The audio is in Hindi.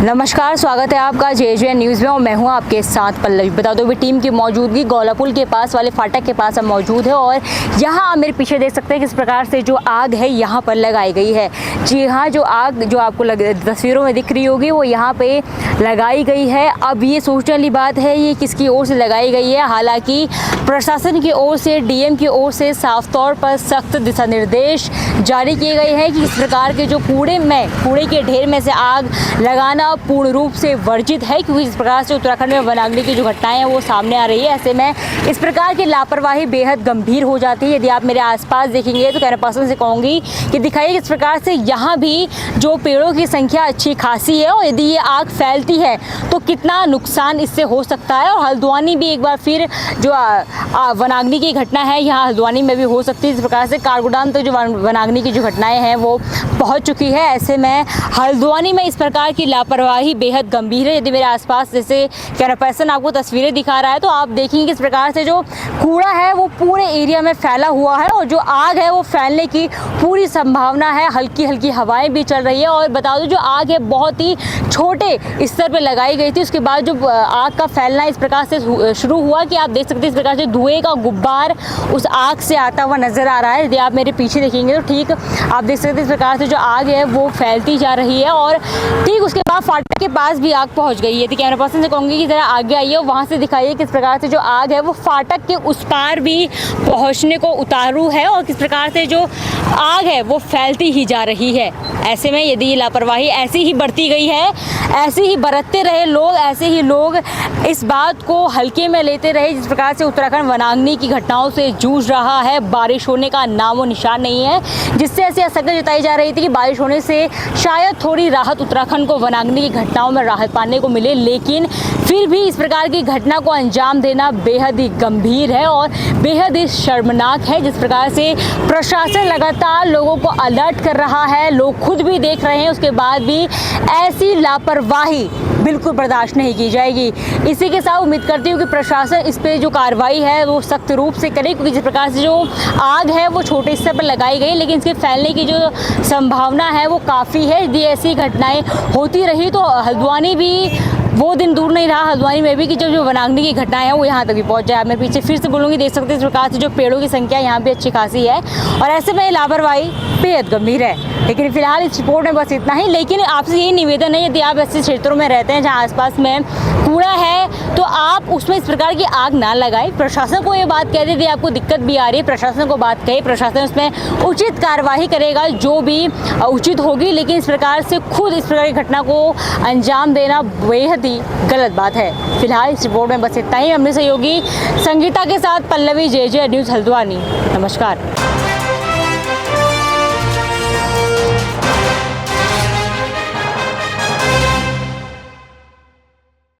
नमस्कार, स्वागत है आपका जे न्यूज़ में और मैं हूं आपके साथ पल्लवी। बता दो भी टीम की मौजूदगी गौला पुल के पास वाले फाटक के पास अब मौजूद है और यहां आप मेरे पीछे देख सकते हैं किस प्रकार से जो आग है यहां पर लगाई गई है। जी हाँ, जो आग जो आपको तस्वीरों में दिख रही होगी वो यहाँ पे लगाई गई है। अब ये सोचने वाली बात है ये किसकी ओर से लगाई गई है। हालांकि प्रशासन की ओर से, डीएम की ओर से साफ तौर पर सख्त दिशा निर्देश जारी किए गए हैं कि इस प्रकार के जो कूड़े के ढेर में से आग लगाना पूर्ण रूप से वर्जित है, क्योंकि इस प्रकार से उत्तराखंड में वनाग्नि की जो घटनाएं हैं वो सामने आ रही है। ऐसे में इस प्रकार की लापरवाही बेहद गंभीर हो जाती है। यदि आप मेरे आसपास देखेंगे तो कैमरा पर्सन से कहूँगी कि दिखाइए किस प्रकार से यहाँ भी जो पेड़ों की संख्या अच्छी खासी है और यदि ये आग फैलती है तो कितना नुकसान इससे हो सकता है। और हल्द्वानी भी एक बार फिर जो वनाग्नि की घटना है यहाँ हल्द्वानी में भी हो सकती है। इस प्रकार से काठगोदाम तो जो वनाग्नि की जो घटनाएं हैं वो पहुँच चुकी है। ऐसे में हल्द्वानी में इस प्रकार की लापरवाही बेहद गंभीर है। यदि मेरे आसपास जैसे कैमरा पर्सन आपको तस्वीरें दिखा रहा है तो आप देखेंगे किस प्रकार से जो कूड़ा है वो पूरे एरिया में फैला हुआ है और जो आग है वो फैलने की पूरी संभावना है। हल्की हल्की हवाएं भी चल रही है और बता दो जो आग है बहुत ही छोटे स्तर पर लगाई गई थी। उसके बाद जो आग का फैलना इस प्रकार से शुरू हुआ कि आप देख सकते हैं इस प्रकार से धुएं का गुब्बार उस आग से आता हुआ नजर आ रहा है। यदि आप मेरे पीछे देखेंगे तो ठीक आप देख सकते हैं इस प्रकार से जो आग है वो फैलती जा रही है और ठीक उसके बाद फाटक के पास भी आग पहुंच गई है। तो कैमरा पर्सन से कहूँगी कि ज़रा आगे आइए और वहाँ से दिखाइए किस प्रकार से जो आग है वो फाटक के उस पार भी पहुँचने को उतारू है और किस प्रकार से जो आग है वो फैलती ही जा रही है। ऐसे में यदि ये लापरवाही ऐसी ही बढ़ती गई है, ऐसे ही बरतते रहे लोग, ऐसे ही लोग इस बात को हल्के में लेते रहे जिस प्रकार से उत्तराखंड वनाग्नि की घटनाओं से जूझ रहा है, बारिश होने का नामो निशान नहीं है, जिससे ऐसी आशंका जताई जा रही थी कि बारिश होने से शायद थोड़ी राहत उत्तराखंड को वनाग्नि की घटनाओं में राहत पाने को मिले। लेकिन फिर भी इस प्रकार की घटना को अंजाम देना बेहद ही गंभीर है और बेहद ही शर्मनाक है। जिस प्रकार से प्रशासन लगातार लोगों को अलर्ट कर रहा है, लोग खुद भी देख रहे हैं, उसके बाद भी ऐसी लापरवाही बिल्कुल बर्दाश्त नहीं की जाएगी। इसी के साथ उम्मीद करती हूँ कि प्रशासन इस पे जो कार्रवाई है वो सख्त रूप से करे, क्योंकि जिस प्रकार से जो आग है वो छोटे स्तर पर लगाई गई लेकिन इसके फैलने की जो संभावना है वो काफ़ी है। यदि ऐसी घटनाएं होती रही तो हल्द्वानी भी वो दिन दूर नहीं रहा, हल्द्वानी में भी कि जो वनाग्नि की घटनाएं हैं वो यहाँ तक भी पहुँच जाए। मैं पीछे फिर से बोलूँगी, देख सकते हैं इस प्रकार से जो पेड़ों की संख्या यहाँ भी अच्छी खासी है और ऐसे में लापरवाही बेहद गंभीर है। लेकिन फिलहाल इस रिपोर्ट में बस इतना ही। लेकिन आपसे यही निवेदन है, यदि आप ऐसे क्षेत्रों में रहते हैं जहाँ आसपास में कूड़ा है तो आप उसमें इस प्रकार की आग ना लगाएं। प्रशासन को ये बात कह दी, आपको दिक्कत भी आ रही है, प्रशासन को बात कहे, प्रशासन उसमें उचित कार्रवाई करेगा जो भी उचित होगी। लेकिन इस प्रकार से खुद इस प्रकार की घटना को अंजाम देना बेहद ही गलत बात है। फिलहाल इस रिपोर्ट में बस इतना ही। हमने सहयोगी संगीता के साथ पल्लवी, जे न्यूज़ हल्द्वानी। नमस्कार।